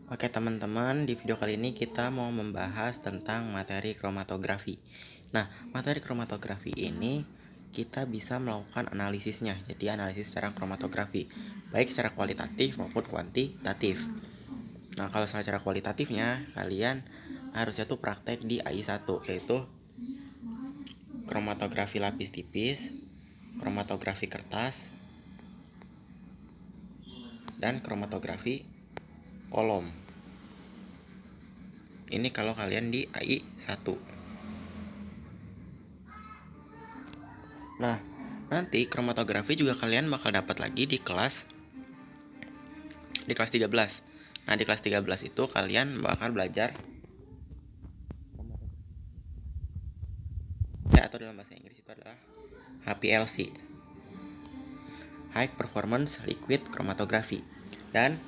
Oke teman-teman, di video kali ini kita mau membahas tentang materi kromatografi. Nah, materi kromatografi ini kita bisa melakukan analisisnya. Jadi analisis secara kromatografi, baik secara kualitatif maupun kuantitatif. Nah, kalau secara kualitatifnya, kalian harusnya tuh praktek di AI1, yaitu kromatografi lapis tipis, kromatografi kertas, dan kromatografi kolom. Ini kalau kalian di AI1. Nah, nanti kromatografi juga kalian bakal dapat lagi di kelas 13. Nah, di kelas 13 itu kalian bakal belajar atau dalam bahasa Inggris itu adalah HPLC, High Performance Liquid Chromatography, dan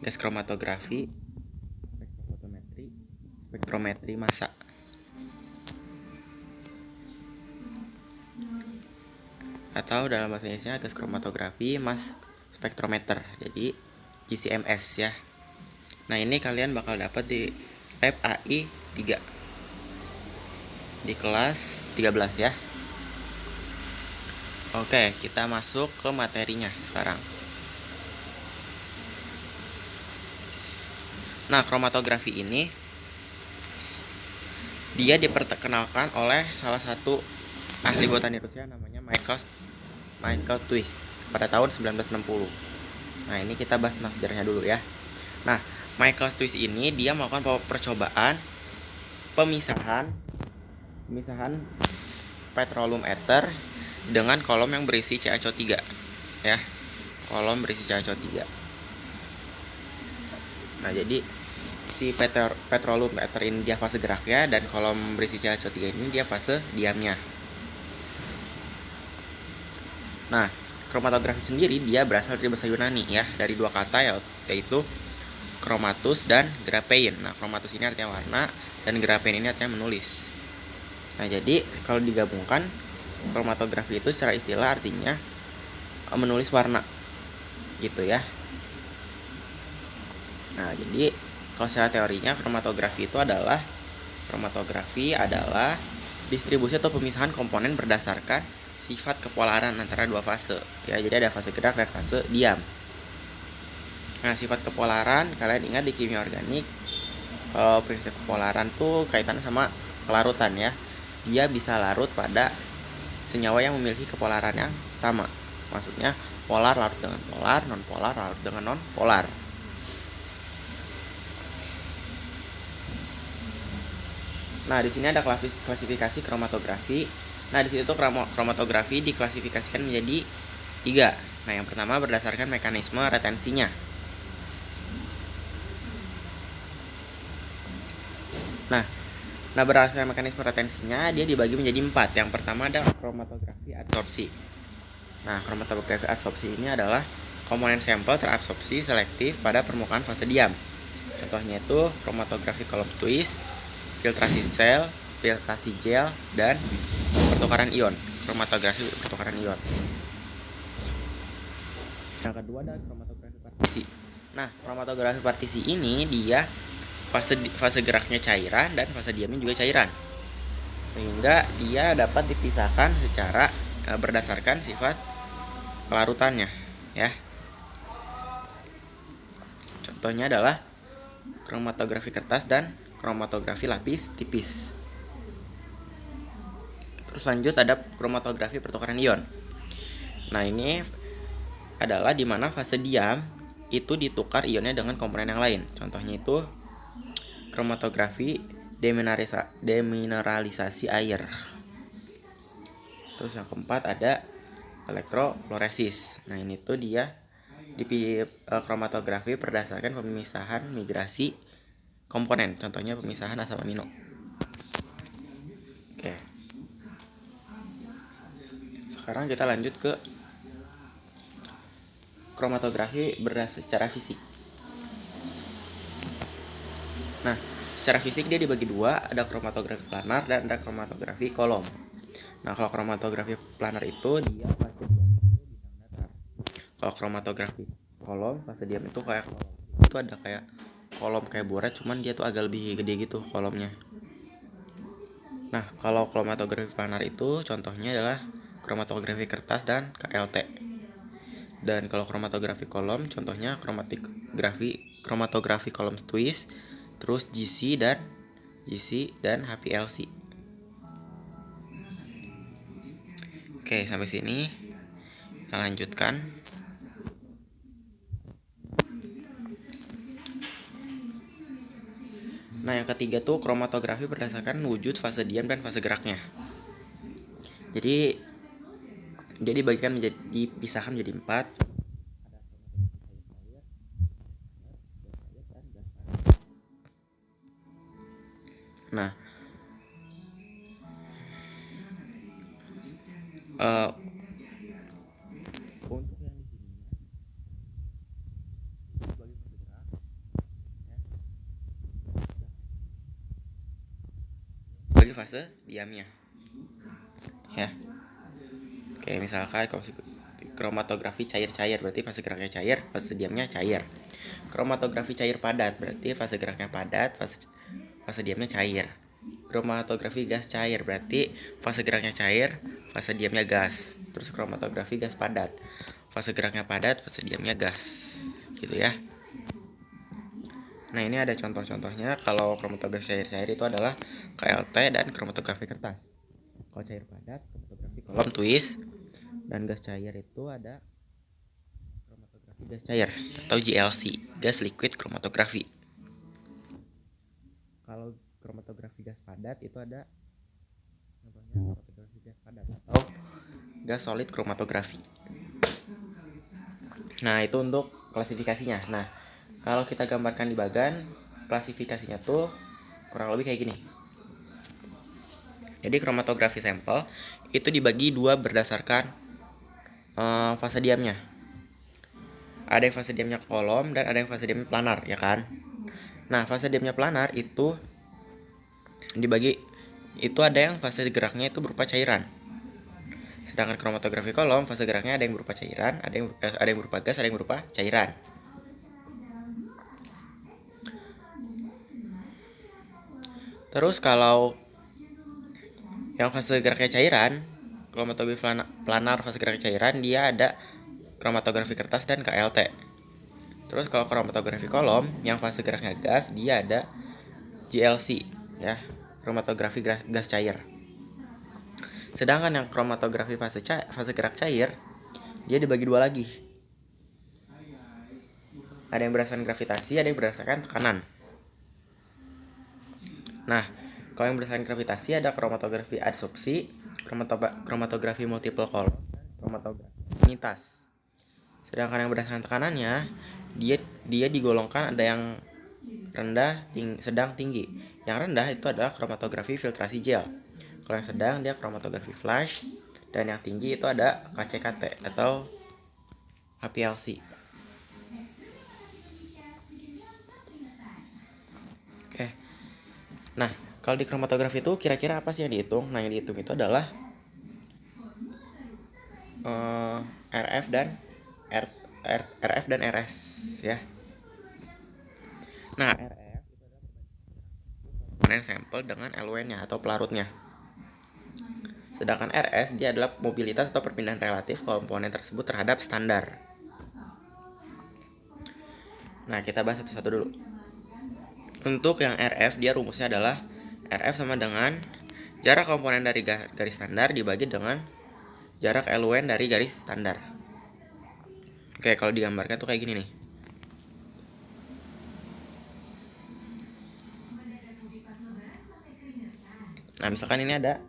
gas kromatografi, spektrometri massa. Atau dalam bahasa Inggrisnya gas kromatografi mass spectrometer, jadi GCMS ya. Nah, ini kalian bakal dapat di lab AI 3 di kelas 13 ya. Oke, kita masuk ke materinya sekarang. Nah, kromatografi ini dia diperkenalkan oleh salah satu ahli botani Rusia namanya Michael Twist pada tahun 1960. Nah, ini kita bahas sejarahnya dulu ya. Nah, Michael Twist ini dia melakukan percobaan pemisahan petroleum ether dengan kolom yang berisi CaCO3 ya. Kolom berisi CaCO3. Nah, jadi si petroleum ether ini dia fase geraknya, dan kolom berisi CaCO3 ini dia fase diamnya. Nah, kromatografi sendiri dia berasal dari bahasa Yunani ya, dari dua kata yaitu chromatus dan graphein. Nah, chromatus ini artinya warna dan graphein ini artinya menulis. Nah, jadi kalau digabungkan, kromatografi itu secara istilah artinya menulis warna gitu ya. Nah, jadi kalau secara teorinya kromatografi adalah distribusi atau pemisahan komponen berdasarkan sifat kepolaran antara dua fase ya. Jadi ada fase gerak dan fase diam. Nah, sifat kepolaran kalian ingat di kimia organik, prinsip kepolaran tuh kaitannya sama kelarutan ya. Dia bisa larut pada senyawa yang memiliki kepolaran yang sama. Maksudnya polar larut dengan polar, non polar larut dengan non polar. Nah, di sini ada klasifikasi kromatografi. Nah, di situ kromatografi diklasifikasikan menjadi 3. Nah, yang pertama berdasarkan mekanisme retensinya. Nah, berdasarkan mekanisme retensinya dia dibagi menjadi 4. Yang pertama ada kromatografi adsorpsi. Nah, kromatografi adsorpsi ini adalah komponen sampel terabsorpsi selektif pada permukaan fase diam. Contohnya itu kromatografi kolom twist, filtrasi sel, filtrasi gel, dan pertukaran ion. Kromatografi pertukaran ion. Yang kedua ada kromatografi partisi. Nah, kromatografi partisi ini dia fase geraknya cairan dan fase diamnya juga cairan, sehingga dia dapat dipisahkan secara berdasarkan sifat kelarutannya ya. Contohnya adalah kromatografi kertas dan kromatografi lapis tipis. Terus lanjut ada kromatografi pertukaran ion. Nah, ini adalah di mana fase diam itu ditukar ionnya dengan komponen yang lain. Contohnya itu kromatografi demineralisasi air. Terus yang keempat ada elektrofloresis. Nah, ini tuh dia di kromatografi berdasarkan pemisahan migrasi komponen. Contohnya pemisahan asam amino. Oke. Sekarang kita lanjut ke kromatografi berdasar secara fisik. Nah, secara fisik dia dibagi 2, ada kromatografi planar dan ada kromatografi kolom. Nah, kalau kromatografi planar itu dia fase diamnya bintang datar. Kalau kromatografi kolom fase diam itu kayak itu ada kayak kolom kayak boret, cuman dia tuh agak lebih gede gitu kolomnya. Nah, kalau kromatografi planar itu contohnya adalah kromatografi kertas dan KLT. Dan kalau kromatografi kolom contohnya kromatografi kolom twist, terus GC dan HPLC. Oke, sampai sini kita lanjutkan. Nah, yang ketiga tuh kromatografi berdasarkan wujud fase diam dan fase geraknya. Jadi dia dipisahkan menjadi 4. Nah, untuk yang di sini sebagai fase gerak, sebagai fase diamnya, ya. Oke, misalkan kromatografi cair-cair berarti fase geraknya cair, fase diamnya cair. Kromatografi cair padat berarti fase geraknya padat, fase diamnya cair. Kromatografi gas cair berarti fase geraknya cair, fase diamnya gas. Terus kromatografi gas padat, fase geraknya padat, fase diamnya gas, gitu ya. Nah, ini ada contoh-contohnya. Kalau kromatografi cair-cair itu adalah KLT dan kromatografi kertas. Kalau cair padat, kromatografi kolom twist, dan gas cair itu ada kromatografi gas cair atau GLC, gas liquid kromatografi. Kalau kromatografi gas padat itu ada contohnya kromatografi gas padat atau gas solid kromatografi. Nah, itu untuk klasifikasinya. Nah, kalau kita gambarkan di bagan, klasifikasinya tuh kurang lebih kayak gini. Jadi kromatografi sampel itu dibagi dua berdasarkan fase diamnya. Ada yang fase diamnya kolom dan ada yang fase diamnya planar, ya kan? Nah, fase diamnya planar itu dibagi, itu ada yang fase geraknya itu berupa cairan. Sedangkan kromatografi kolom fase geraknya ada yang berupa cairan, ada yang berupa gas, ada yang berupa cairan. Terus kalau yang fase geraknya cairan, kromatografi planar fase geraknya cairan, dia ada kromatografi kertas dan KLT. Terus kalau kromatografi kolom yang fase geraknya gas, dia ada GLC, ya, kromatografi gas cair. Sedangkan yang kromatografi fase gerak cair, dia dibagi dua lagi. Ada yang berdasarkan gravitasi, ada yang berdasarkan tekanan. Nah, kalau yang berdasarkan gravitasi ada kromatografi adsorpsi, kromatografi multiple color, kromatografi unitas. Sedangkan yang berdasarkan tekanannya, dia digolongkan ada yang rendah, sedang, tinggi. Yang rendah itu adalah kromatografi filtrasi gel. Kalau yang sedang dia kromatografi flash, dan yang tinggi itu ada KCKT atau HPLC. Oke. Nah, kalau di kromatografi itu kira-kira apa sih yang dihitung? Nah, yang dihitung itu adalah RF dan RS, ya. Nah, RF itu adalah komponen sampel dengan eluennya atau pelarutnya. Sedangkan RS dia adalah mobilitas atau perpindahan relatif komponen tersebut terhadap standar. Nah, kita bahas satu-satu dulu. Untuk yang RF, dia rumusnya adalah RF sama dengan jarak komponen dari garis standar dibagi dengan jarak eluen dari garis standar. Oke, kalau digambarkan tuh kayak gini nih. Nah, misalkan ini ada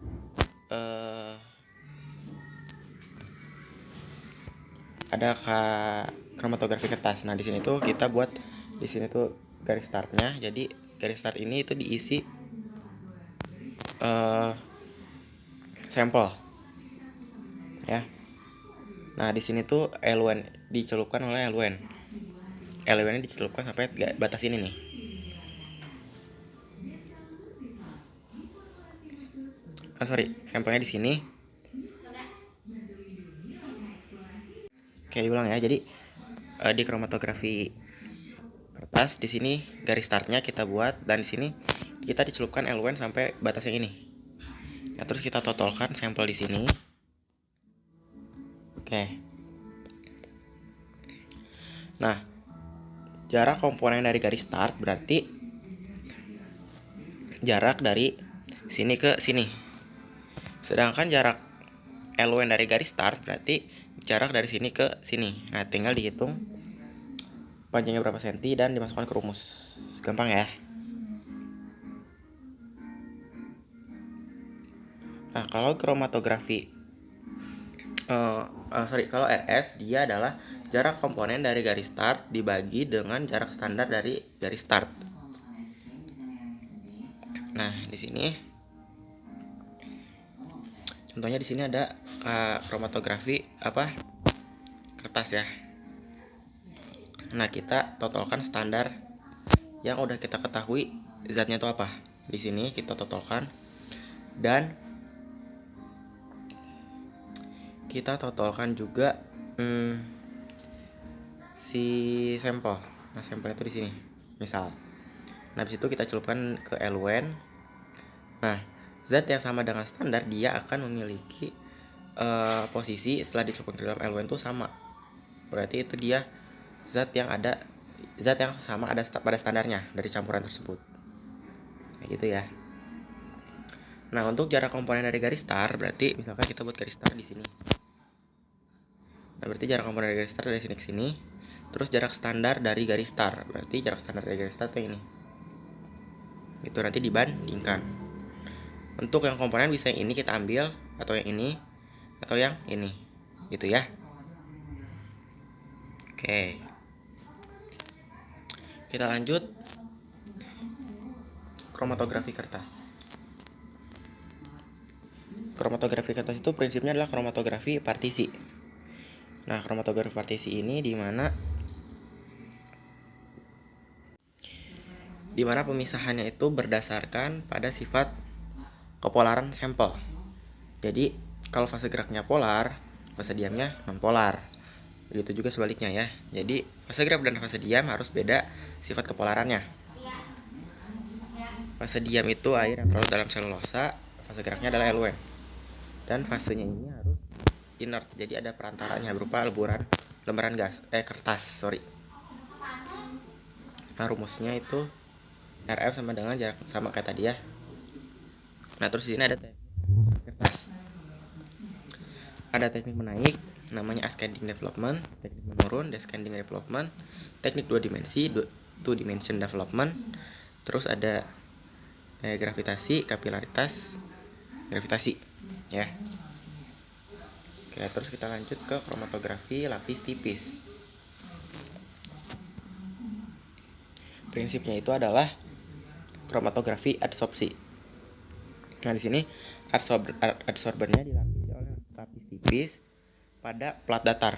kromatografi kertas. Nah, di sini tuh kita buat di sini tuh garis startnya. Jadi garis start ini itu diisi sampel, ya. Nah, di sini tuh eluen dicelupkan oleh eluen. Eluennya dicelupkan sampai batas ini nih. Sampelnya di sini. Oke, ulang ya. Jadi di kromatografi kertas di sini garis startnya kita buat, dan di sini kita dicelupkan eluen sampai batasnya ini. Nah, terus kita totolkan sampel di sini. Oke. Nah, jarak komponen dari garis start berarti jarak dari sini ke sini. Sedangkan jarak eluen dari garis start berarti jarak dari sini ke sini. Nah, tinggal dihitung panjangnya berapa senti dan dimasukkan ke rumus. Gampang ya. Nah, kalau kromatografi kalau RS dia adalah jarak komponen dari garis start dibagi dengan jarak standar dari garis start. Nah, di sini contohnya di sini ada kromatografi kertas ya. Nah, kita totolkan standar yang udah kita ketahui zatnya itu apa. Di sini kita totolkan dan kita totolkan juga si sampel. Nah, sampelnya itu di sini. Misal. Nah, habis itu kita celupkan ke eluen. Nah, zat yang sama dengan standar dia akan memiliki posisi setelah dicelupkan ke dalam eluen itu sama. Berarti itu dia zat yang sama ada pada standarnya dari campuran tersebut. Kayak gitu ya. Nah, untuk jarak komponen dari garis start berarti misalkan kita buat garis start di sini. Nah, berarti jarak komponen dari garis start dari sini ke sini. Terus jarak standar dari garis start berarti jarak standar dari garis start yang ini. Itu nanti dibandingkan. Untuk yang komponen bisa yang ini kita ambil, atau yang ini, atau yang ini. Gitu ya. Oke. Kita lanjut kromatografi kertas. Kromatografi kertas itu prinsipnya adalah kromatografi partisi. Nah, kromatografi partisi ini di mana pemisahannya itu berdasarkan pada sifat kepolaran sampel. Jadi, kalau fase geraknya polar, fase diamnya non polar. Begitu juga sebaliknya ya. Jadi, fase gerak dan fase diam harus beda sifat kepolarannya. Fase diam itu air yang terlarut dalam selulosa, fase geraknya adalah eluen. Dan fasenya ini harus inert, jadi ada perantaranya berupa lembaran kertas. Nah, rumusnya itu RF sama dengan jarak sama kayak tadi ya. Nah, terus di sini ada kertas. Ada teknik menaik namanya ascending development, teknik menurun descending development, teknik 2 dimensi two dimension development. Terus ada gravitasi, kapilaritas, gravitasi ya. Oke, terus kita lanjut ke kromatografi lapis tipis. Prinsipnya itu adalah kromatografi adsorpsi. Nah, di sini adsorbennya dilapisi oleh lapis tipis pada plat datar.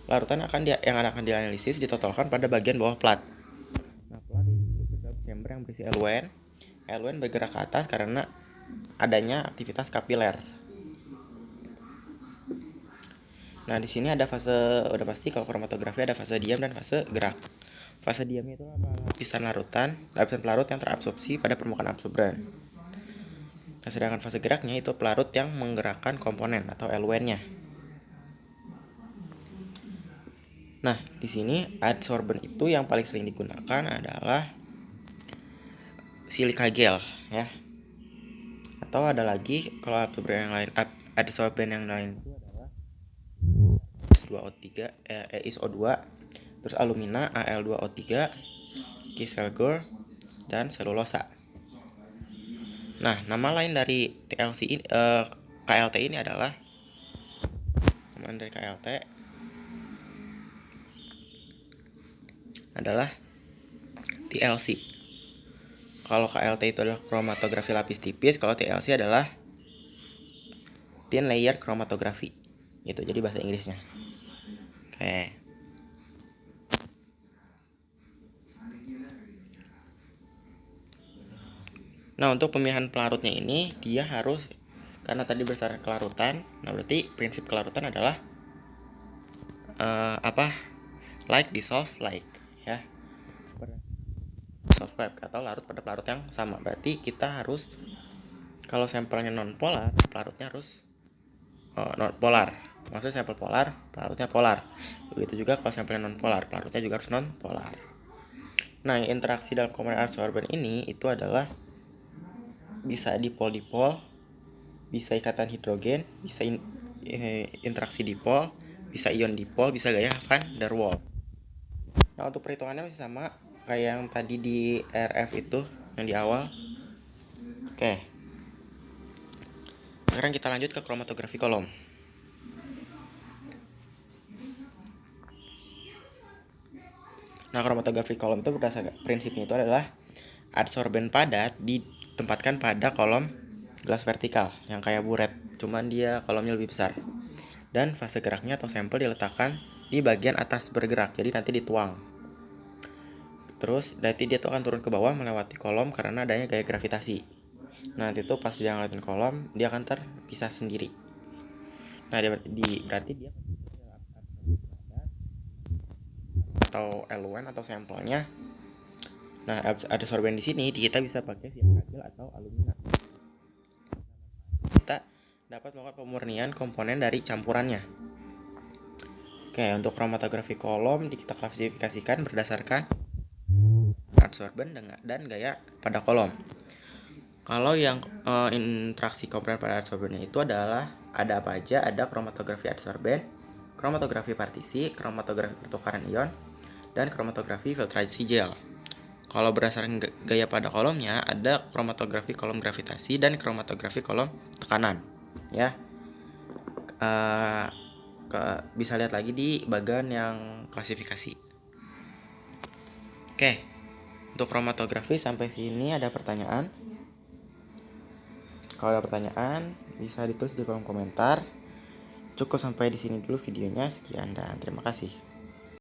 Larutan yang akan dianalisis ditotolkan pada bagian bawah plat. Nah, plat itu ke dalam chamber yang berisi eluen. Eluen bergerak ke atas karena adanya aktivitas kapiler. Nah, di sini ada fase, udah pasti kalau kromatografi ada fase diam dan fase gerak. Fase diamnya itu lapisan pelarut yang terabsorpsi pada permukaan absorban. Nah, sedangkan fase geraknya itu pelarut yang menggerakkan komponen atau eluennya. Nah, di sini adsorben itu yang paling sering digunakan adalah silika gel ya. Atau ada lagi kalau adsorben yang lain itu adalah ISO2, terus alumina Al2O3, Kieselguhr, dan selulosa. Nah, nama lain dari KLT ini adalah TLC. Kalau KLT itu adalah kromatografi lapis tipis, kalau TLC adalah thin layer chromatography. Gitu, jadi bahasa Inggrisnya. Oke. Nah, untuk pemilihan pelarutnya ini dia harus, karena tadi berdasarkan kelarutan. Nah, berarti prinsip kelarutan adalah dissolve like ya, dissolve like atau larut pada pelarut yang sama. Berarti kita harus, kalau sampelnya non polar, pelarutnya harus non polar. Maksudnya sampel polar, pelarutnya polar. Begitu juga kalau sampelnya non polar, pelarutnya juga harus non polar. Nah, interaksi dalam komponen adsorben ini itu adalah bisa dipol-dipol, bisa ikatan hidrogen, bisa interaksi dipol, bisa ion dipol, bisa gaya van der Waals. Nah, untuk perhitungannya masih sama kayak yang tadi di RF itu yang di awal. Oke. Sekarang kita lanjut ke kromatografi kolom. Nah, kromatografi kolom itu berdasarkan prinsipnya itu adalah adsorben padat ditempatkan pada kolom gelas vertikal yang kayak buret, cuman dia kolomnya lebih besar. Dan fase geraknya atau sampel diletakkan di bagian atas bergerak, jadi nanti dituang. Terus nanti dia tuh akan turun ke bawah melewati kolom karena adanya gaya gravitasi. Nah, nanti tuh pas dia ngeliatin kolom, dia akan terpisah sendiri. Nah, berarti dia atau LUN atau sampelnya. Nah, ada sorben di sini kita bisa pakai siap kagel atau alumina. Kita dapat melakukan pemurnian komponen dari campurannya. Oke, untuk kromatografi kolom kita klasifikasikan berdasarkan adsorben dan gaya pada kolom. Kalau yang interaksi komponen pada adsorbennya itu adalah ada apa aja? Ada kromatografi adsorben, kromatografi partisi, kromatografi pertukaran ion, dan kromatografi filtrasi gel. Kalau berdasarkan gaya pada kolomnya ada kromatografi kolom gravitasi dan kromatografi kolom tekanan. Ya, bisa lihat lagi di bagian yang klasifikasi. Oke, untuk kromatografi sampai sini ada pertanyaan? Kalau ada pertanyaan bisa ditulis di kolom komentar. Cukup sampai di sini dulu videonya. Sekian dan terima kasih.